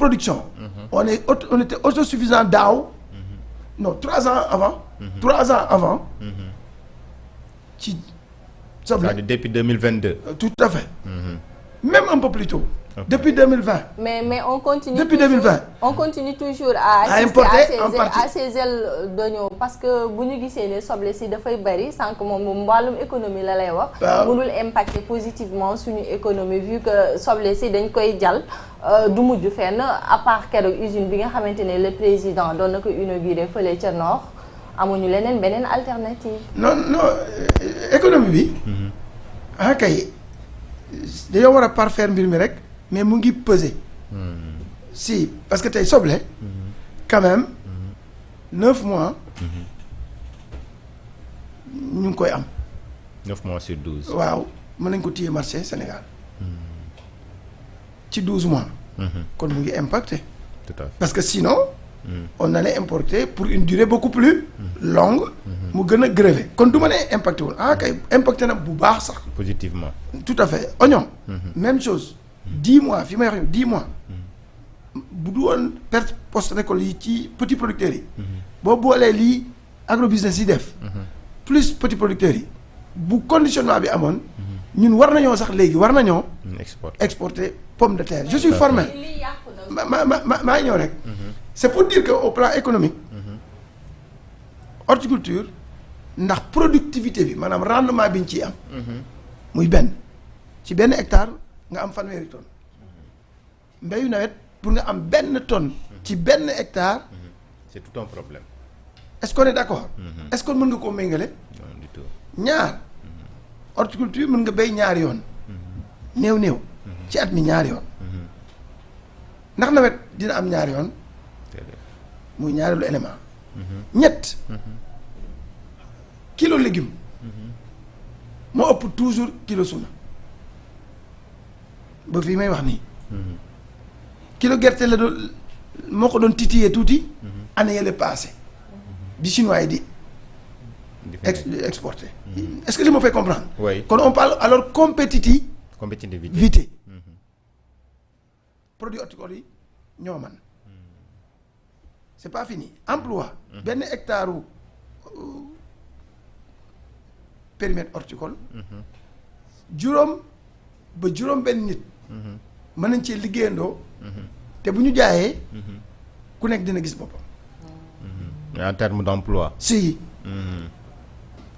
production. On était autosuffisant daaw. Non 3 ans avant. 3 ans avant. ci soble. c'est-à-dire depuis 2022. Tout à fait. Même un peu plus tôt. Okay. Depuis 2020. Mais on continue. Depuis 2020. On continue toujours à importer à ces ailes d'oignon parce que bu ñu gisee ne soble si dafay bari sànq moom wàllum économie la lay wax. mënul impacter positivement suñu économie vu que soble si dañ koy jàll du mujj fenn à part keroog usine bi nga xamante ne le président doon na ko inauguré fële ca Nord amuñu beneen alternative. non économie bi. kay dañoo war a parfaire mbir mi rek. mais mu ngi peser. si parce que tey soble. quand même 9 mois. ñu ngi koy am. 9 mois sur 12. waaw mën nañ ko téye marché Sénégal. ci 12 mois. kon mu ngi impacté. tout à fait parce que sinon. on allait importer pour une durée beaucoup plus longue. mu gën a grévé kon du ma ne impacté wul kay impacté na bu baax sax. positivement. tout à fait oignon. même chose. 10 mois fi may wax 10 mois. bu du woon perte post récolte yi ci petits producteurs yi. boo boolee lii agrobusiness yi def. plus petits producteurs yi. bu conditionnement bi amoon. ñun war nañoo sax léegi war nañoo. exporter pomme de terre je suis formel. maa ñëw rek. c'est pour dire que au plan économique. horticulture ndax productivité bi maanaam rendement bi ñu ciy am. muy benn ci benn hectare. nga am fanweeri tonne mbéyu nawet pour nga am benn tonne ci benn hectare. c'est tout un problème. est-ce qu'on est d'accord. est-ce que mën nga koo méngale. non du tout. ñaar horticulture mën nga béy ñaari yoon. néew ci at mi ñaari yoon. ndax nawet dina am ñaari yoon. muy ñaareelu élément. ñett kilo légume. moo ëpp toujours kilo suna. ba fii may wax nii. kilo gerte la doon moo ko doon titillé tuuti. année yële passé bi chinois yi di. exporté. est-ce que je me fais comprendre. oui kon on parle alors compétitivité. produits horticoles yi ñoo man c'est pas fini emploi. benn hectare périmètre horticole. juróom benn nit. mën nañ cee liggéeyandoo. te bu ñu jaayee. ku nekk dina gis boppam. en termes d'emploi. si.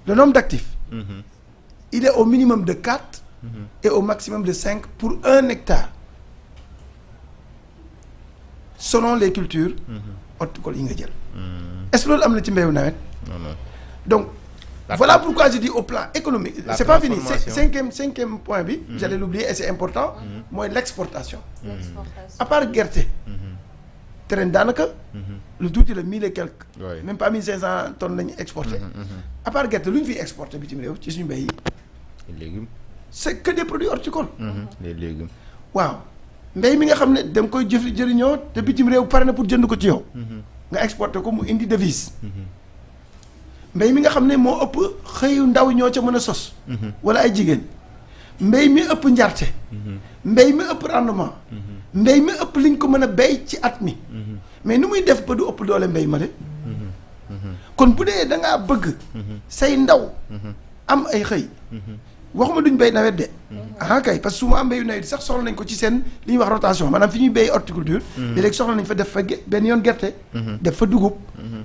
le nombre d'actifs. il est au minimum de 4. et au maximum de 5 pour 1 hectare. selon les cultures. horticoles yi nga jël. est-ce que loolu am na ci mbéyu nawet. non. donc. voilà pourquoi je dis au plan économique. C'est pas fini cinquième point bi. j'allais l'oublier et c'est important. mooy l'exportation. à part gerte. te ren daanaka. lu tuuti la 1000 et quelques. même pas 1500 tonnes lañu exporté. à part gerte lu ñu fiy exporté bitim réew ci suñu mbéy yi. légumes. c'est que des produits horticoles. les légumes. waaw mbéy mi nga xam ne da nga koy jëriñoo te bitim réew pare na pour jënd ko ci yow. nga exporté ko mu indi devise. mbéy mi nga xam ne moo ëpp xëyu ndaw ñoo ca mën a sos. wala ay jigéen. mbéy mi ëpp njarte. mbéy mi ëpp rendement. mbéy mi ëpp liñ ko mën a béy ci at mi. mais nu muy def ba du ëpp doole mbéy ma de. kon bu dee da ngaa bëgg. say ndaw. am ay xëy. waxuma duñ béy nawet de. kay parce que su ma am mbéyu nawet sax soxla nañ ko ci seen li ñuy wax rotation maanaam fi ñuy béy horticulture. léeg-léeg soxla nañ fa def fa benn yoon gerte. def fa dugub.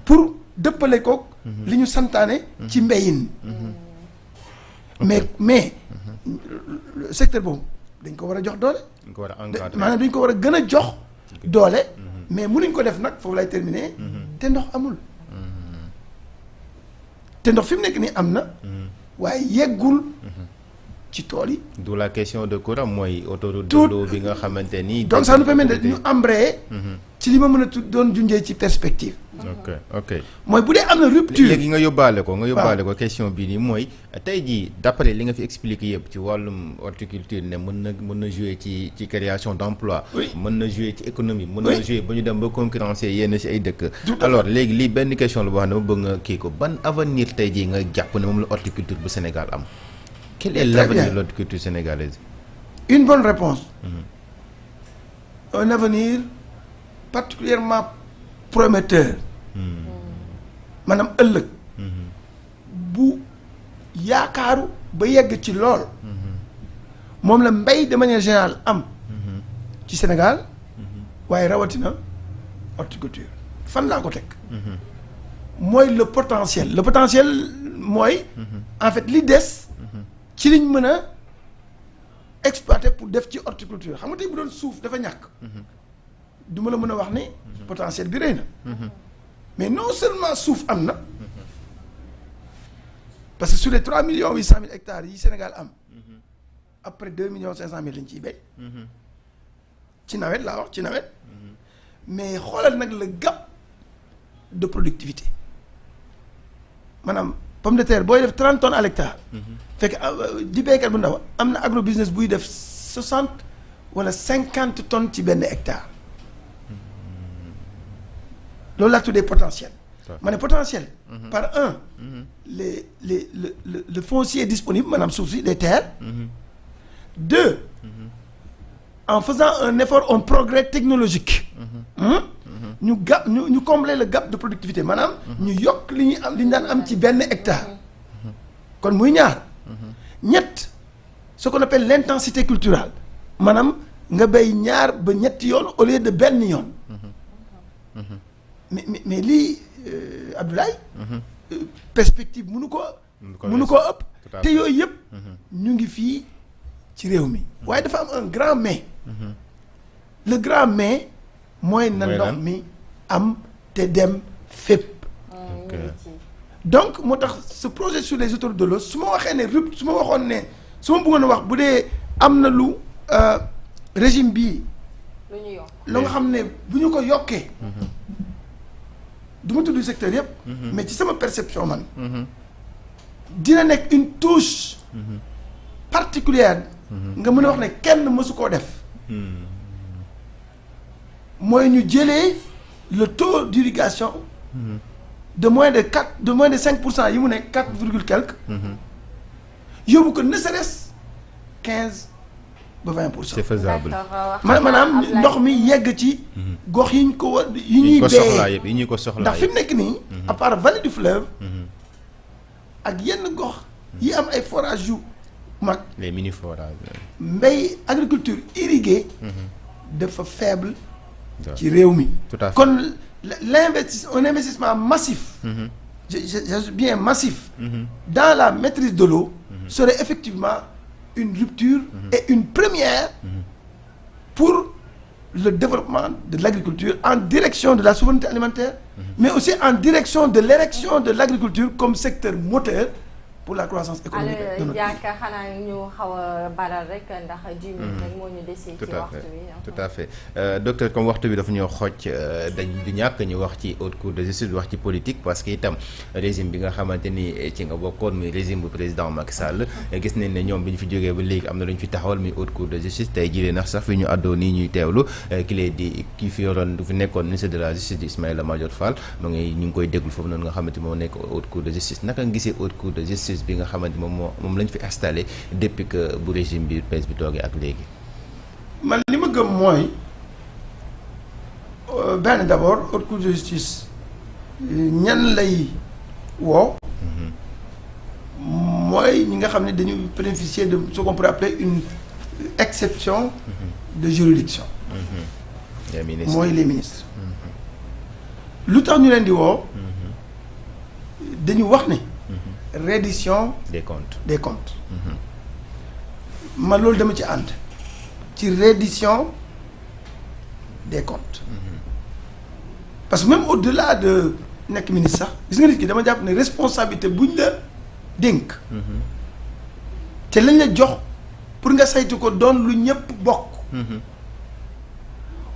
pour dëppale kook li ñu santaane ci mbéyin. mais secteur boobu dañ ko war a jox doole. dañ ko war a encadrer maanaam dañ ko war a gën a jox doole. mais mënuñ ko def nag foofu lay terminer. te ndox amul. te ndox fi mu nekk nii am na. waaye yeggul ci tool yi. d'où la question de courant mooy autoroute de l'eau bi nga xamante ni. donc ça nous permet de ñu embrayer. ci li ma mën a doon junjee ci perspective. ok mooy bu dee am na rupture. léegi nga yóbbaale ko question bii nii mooy tey jii d'après li nga fi expliqué yëpp ci wàllum horticulture ne mën na jouer ci création d'emploi. mën na jouer ci économie. mën na jouer ba ñu dem ba concurrencer yenn ci ay dëkk. alors léegi lii benn question la boo xam ne ma bëgg nga kii ko ban avenir tey jii nga jàpp ne moom la horticulture bu Sénégal am. quel est l'avenir de l'horticulture sénégalaise? Une bonne réponse. Un avenir particulièrement prometteur maanaam ëllëg bu yaakaaru ba yegg ci lool moom la mbay de manière générale am ci Sénégal waaye rawatina horticulture fan laa ko teg mooy le potentiel mooy en fait li des ci liñ mën a exploiter pour def ci horticulture xam nga tey bu doon suuf dafa ñàkk du ma la mën a wax ni potentiel bi rëy na mais non seulement suuf am na parce que sur les 3 800 000 hectares yi Sénégal am après 2 500 000 lañ ciy béy ci nawet laa wax ci nawet mais xoolal nag le gap de productivité maanaam pomme de terre booy def 30 tonnes à l'hectare fekk di béykat bu ndaw am na agro business buy def 60 wala 50 tonnes ci benn hectare loolu laa tuddee potentiel ma ne potentiel par un le foncier disponible maanaam suuf si les terres deux en faisant un effort un progrès technologique ñu combler le gap de productivité maanaam ñu yokk li ñu daan am ci benn hectare kon muy ñaar ñett ce qu'on appelle l'intensité culturelle maanaam nga béy ñaar ba ñetti yoon au lieu de benn yoon mais lii Abdoulaye perspective mënu ko ëpp te yooyu yëpp ñu ngi fii ci réew mi waaye dafa am un grand mais le grand mais mooy na ndox mi am te dem fépp donc moo tax ce projet sur les autoroutes de l'eau su ma waxee ne su ma waxoon ne su ma bëggoon a wax bu dee am na lu régime bii lu nga xam ne bu ñu ko yokkee du ma tudd secteur yëpp mais ci sama perception man dina nekk une touche particulière nga mën a wax ne kenn mësu koo def mooy ñu jëlee le taux d'irrigation de moins de 5% yi mu nekk 4 virgule quelque yóbbu ko ne serait-ce 15 ba 20%. c'est faisable. maanaam ndox mi yegg ci gox yi ñu ko war yi ñuy béyee yi ñu ko soxlaa ndax fi mu nekk nii à part vallée du fleuve ak yenn gox yi am ay forages yu mag les mini forages mbay agriculture irriguée dafa faible ci réew mi kon un investissement massif je bien massif dans la maîtrise de l'eau serait effectivement une rupture et une première pour le développement de l'agriculture en direction de la souveraineté alimentaire mais aussi en direction de l'érection de l'agriculture comme secteur moteur pour la croissance économique de notre pays. xanaa ñu xaw a baral rek ndax 10 minutes rek moo ñu desee ci waxtu bi. tout à fait docteur comme waxtu bi dafa ñoo xooj dañ di ñàkk ñu wax ci haute cour de justice wax ci politique parce que itam régime bi nga xamante ni ci nga bokkoon muy régime bu président Macky Sall gis nañ ne ñoom bi ñu fi jógee ba léegi am na lu ñu fi taxawal muy haute cour de justice tey jii nax sax fi ñu àddoo nii ñuy teewlu ki fi yoroon du fi nekkoon ministre de la justice di Ismaïla Madior Fall ñu ngi koy déglu foofu noonu nga xamante moo nekk haute cour de justice naka nga gisee haute cour de justice bi nga xamante moom lañ fi installé depuis que bu régime bi bees bi toogee ak léegi. man li ma gëm mooy benn d'abord haute cour de justice ñan lay woo. mooy ñi nga xam ne dañu bénéficier de ce qu'on pourrait appeler une exception de juridiction. les ministres mooy les ministres. lu tax ñu leen di woo. dañu wax ne. reddition des comptes man loolu dama ci ànd ci reddition des comptes parce que même au-delà de nekk ministre sax gis nga nit ki dama jàpp ne responsabilité buñ la dénk te lañ la jox pour nga saytu ko doon lu ñëpp bokk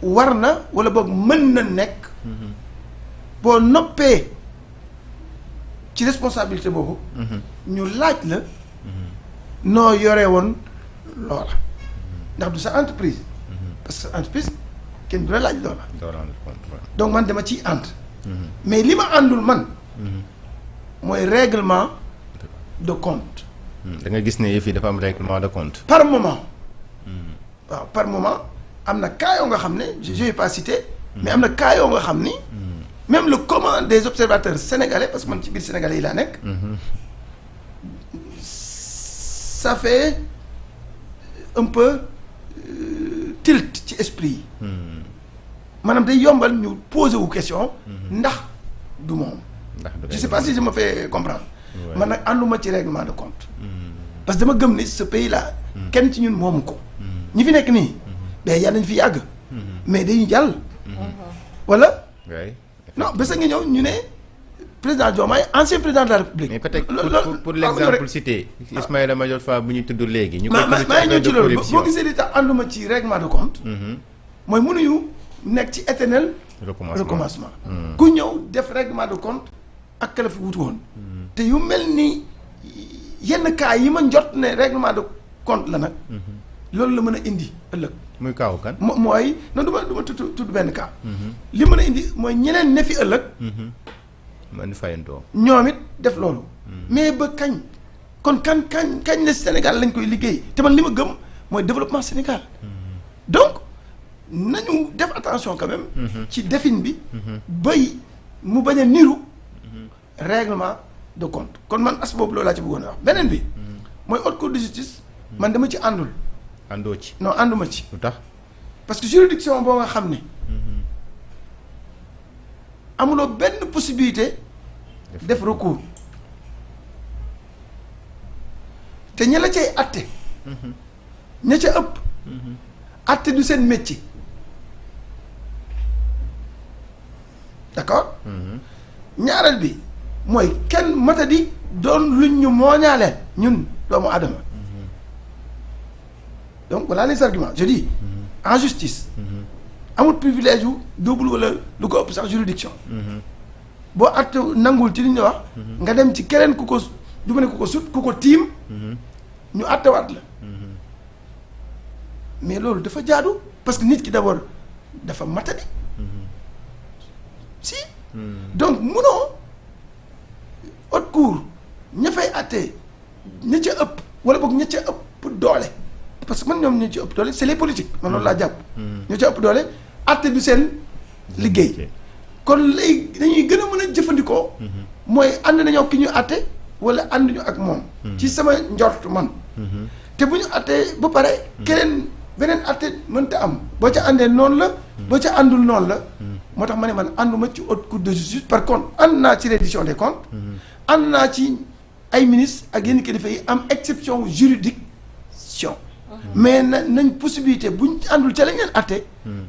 war na wala boog mën na nekk boo noppee ci responsabilité boobu ñu laaj la noo yore woon loola ndax du sa entreprise parce que entreprise kenn du la laaj loola donc man dama ciy ànd mais li ma àndul man mooy règlement de compte da nga gis ne yëf yi dafa am règlement de compte par moment waaw par moment am na cas yoo nga xam ne je vais pas citer mais am na cas yoo nga xam ni même le commun des observateurs sénégalais parce que man ci biir sénégalais yi laa nekk ça fait un peu tilt ci esprit yi maanaam day yombal ñu poser wu question ndax du moom je sais pas si je me fais comprendre man nag ànduma ci règlement de compte parce que dama gëm ni ce pays là kenn ci ñun moomu ko ñi fi nekk nii mais yàlla nañ fi yàgg mais dañuy jàll wala non bés a ngi ñëw ñu ne président Diomaye ancien président de la République. mais peut-être pour l'exemple cité Ismaïla Madior Fall bu ñu tudd léegi. ñu koy maa ñëw ci loolu boo gisee li tax ànduma ci règlement de compte. mooy mënuñu nekk ci éternel recommencement. ku ñëw def règlement de compte ak kala fi wutu woon. te yu mel ni yenn cas yi ma njot ne règlement de compte la nag. loolu la mën a indi ëllëg. muy kaawu kan. mooy non du ma tudd benn cas. li mën a indi mooy ñeneen ne fi ëllëg. man fayantoo. ñoom it def loolu. mais ba kañ. kon kañ la Sénégal lañ koy liggéey te man li ma gëm mooy développement Sénégal. donc nañu def attention quand même. ci defin bi. bay mu bañ a niru. règlement de compte kon man as boobu loolu laa ci bëggoon a wax beneen bi. mooy haute cour de justice. man dama ci àndul. àndoo ci. non ànduma ci. lu tax parce que juridiction boo nga xam ne. amuloo benn possibilité. def recours. te ña la cay atte. ña ca ëpp. atte du seen métier. d'accord. ñaareel bi mooy kenn matadi doon luñ ñu mooñaaleel ñun doomu adama donc voilà les arguments je dis en justice amul privilège yu double wala lu ko ëpp sax juridiction boo atte nangul ci li ñu wax nga dem ci keneen ku ko du ma ne ku ko sut ku ko tiim ñu attewaat la mais loolu dafa jaadu parce que nit ki d'abord dafa matadi si donc munoo haute cour ña fay atte ña ca ëpp wala boog ña ca ëpp doole parce que man ñoom ña ca ëpp doole c'est les politiques man loolu laa jàpp ña ca ëpp doole atte du seen liggéey kon léegi dañuy gën a mën a jëfandikoo mooy ànd nañoo ki ñu atte wala ànduñu ak moom ci sama njort man te bu ñu attee ba pare keneen beneen atte mënta am boo ca àndee noonu la boo ca àndul noonu la moo tax ma ne man ànduma ci haute cour de justice par contre ànd naa ci reddition des comptes ànd naa ci ay ministres ak yenn kilifa yi am exception juridiction mais nañ possibilité buñ àndul ca lañ leen atte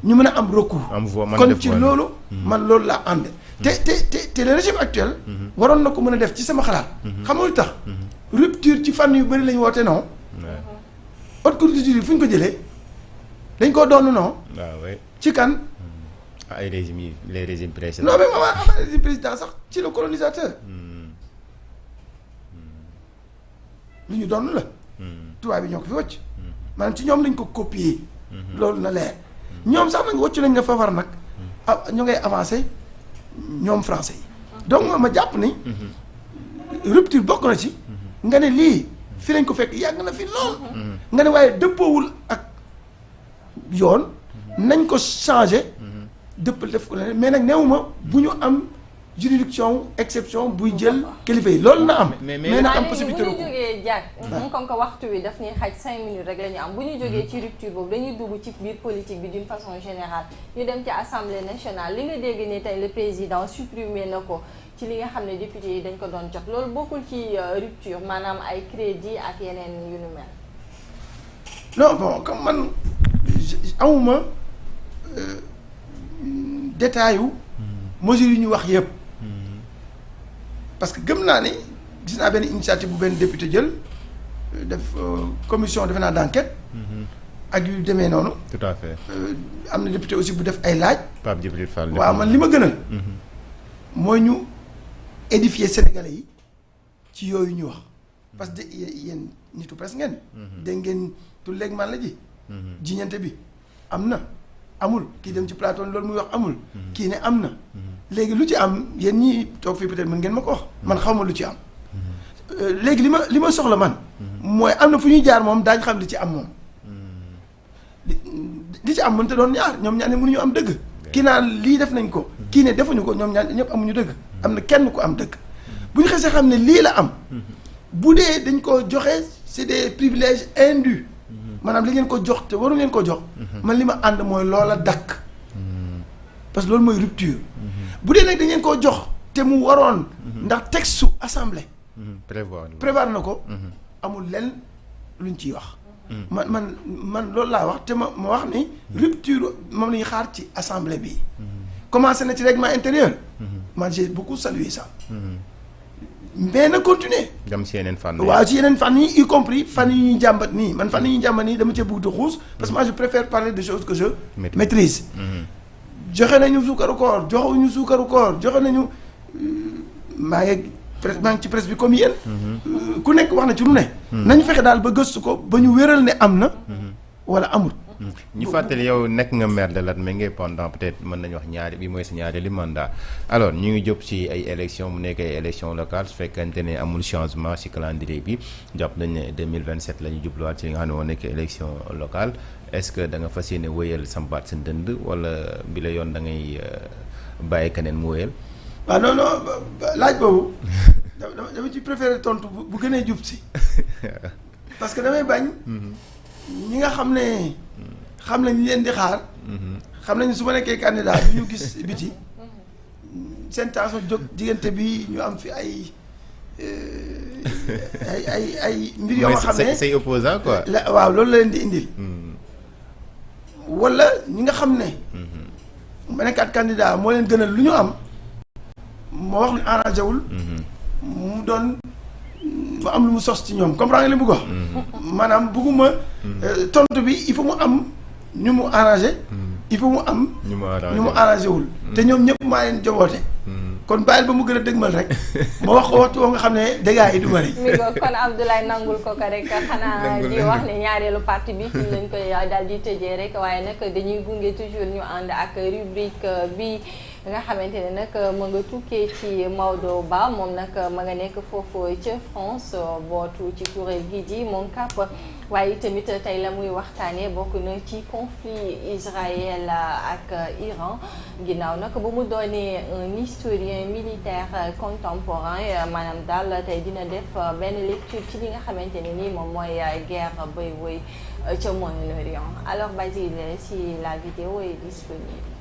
ñu mën a am recours kon ci loolu man loolu laa ànd te le régime actuel waroon na ko mën a def ci sama xalaat xam nga lu tax rupture ci fànn yu bëri lañ woote non haute cour de justice fu ñu ko jëlee dañ koo doon non ci kan ay régimes yi les régimes précédents non mais ama régime président sax ci le colonisateur lu ñu doon la tubaab bi ñoo ko fi wàcc maanaam ci ñoom lañ ko copier loolu na leer ñoom sax nag wàccu nañ nga fafar nag ñu ngay avancé ñoom français yi donc ma jàpp ni rupture bokk na ci nga ne lii fi lañ ko fekk yàgg na fi lool nga ne waaye dëppoowul ak yoon nañ ko changé dëppal def ko leneen mais nag neewuma bu ñu am juridiction exception buy jël kilifa yi loolu na am. mais nag am possibilité bu ñu jógee jàkk comme que waxtu wi daf ñuy xaj 5 minutes rek la ñu am bu ñu jógee ci rupture boobu dañuy dugg ci biir politique bi d'une façon générale ñu dem ci assemblée nationale li nga dégg ni tey le président supprimé na ko ci li nga xam ne député yi dañ ko doon jot loolu bokkul ci rupture maanaam ay crédit ak yeneen yu nu mel. non bon comme man amuma détail yu mesures yu ñu wax yëpp. parce que gëm naa ni gis naa benn initiative bu benn député jël def commission defe naa d'enquête. ak yu demee noonu. tout à fait. am na député aussi bu def ay laaj. Pape Djibril Fall. waaw man li ma gënal. mooy ñu édifier Sénégalais yi ci yooyu ñu wax. parce que yéen nitu presse ngeen. dégg ngeen tout léegi man la ji. jiñante bi am na amul kii dem ci plateau loolu muy wax amul. kii ne am na. léegi lu ci am yéen ñi toog fii peut-être mën ngeen ma ko wax man xaw ma lu ci am léegi li ma soxla man mooy am na fu ñuy jaar moom daañ xam li ci am moom li ci am mënta doon ñaar ñoom ñaar ne mënuñu am dëgg ki naan lii def nañ ko kii ne defuñu ko ñoom ñaar ñëpp amuñu dëgg am na kenn ku am dëgg bu ñu xasee xam ne lii la am bu dee dañ ko joxe c'est des privilèges indus maanaam li ngeen ko jox te waru ngeen ko jox man li ma ànd mooy loola dakk parce que loolu mooy rupture bu dee nag dañ ngeen koo jox te mu waroon ndax texte su assemblée prévoir na ko amul lenn luñ ciy wax man loolu laa wax te ma wax ni rupture moom la ñuy xaar ci assemblée bi commencé na ci règlement intérieur man j'ai beaucoup salué ça mais na continuer dem si yeneen fànn waaw ci yeneen fànn yi y compris fan yi ñuy jàmbat nii man fan yi ñuy jàmbat nii dama cee bëgg de xuus parce que moi je préfère parler de choses que je maîtrise joxe nañu suukaru koor joxuñu suukaru koor joxe nañu maa ngi ci presse bi comme yéen ku nekk wax na ci lu ne nañu fexe daal ba gëstu ko ba ñu wéral ne am na wala amul ñu fàttali yow nekk nga maire de Latmingué pendant peut-être mën nañu wax ñaari bi mooy sa ñaareelu mandat alors ñu ngi jëm ci ay élections mu nekk ay élections locales su fekkente ne amul changement ci calendrier bi jàpp nañ ne 2027 la ñu jubluwaat ci li nga xam ne moo nekk élection locale est-ce que da nga fas yéene wëyal sampaat sa ndënd wala bi la yoon da ngay bàyyi keneen mu wëyal. waaw non laaj boobu dama ci préféré tontu bu gënee jub si parce que damay bañ. ñi nga xam ne xam nañ leen di xaar. xam nañ su ma nekkee candidat bi ñu gis biti seen tension jóg diggante bi ñu am fi ay mbir yoo xam ne say opposant quoi. waaw loolu la leen di indil. wala ñi nga xam ne. ma nekkaat candidat moo leen gënal lu ñu am. moo wax lu arrangé wul. mu doon mu am lu mu sos ci ñoom comprendre nga li mu bëgg wax. maanaam bëgguma tontu bi il faut mu am ñu mu arrangé. il faut mu am. ñu mu arrangé wul. te ñoom ñëpp maa leen joboote. kon bàyyil ba mu gën a dëgmal rek ma wax ko waxtu woo nga xam ne dégâts yi du bari. mi ngo kon Abdoulaye nangul ko rek xanaa di wax ne ñaareelu partie bi fi lañ koy daal di tëjee rek waaye nag dañuy gunge toujours ñu ànd ak rubrique bi nga xamante ne nag ma nga tukkee ci Maodo Ba moom nag ma nga nekk foofu ca France bootu ci kuréel gi di MONCAP waaye tamit tey la muy waxtaanee bokk na ci conflit Israël ak Iran ginnaaw nag ba mu doonee un historien militaire contemporain maanaam daal tey dina def benn lecture ci li nga xamante ne nii moom mooy guerre bay woy ca Moyen-Orient alors Basile si la vidéo est disponible.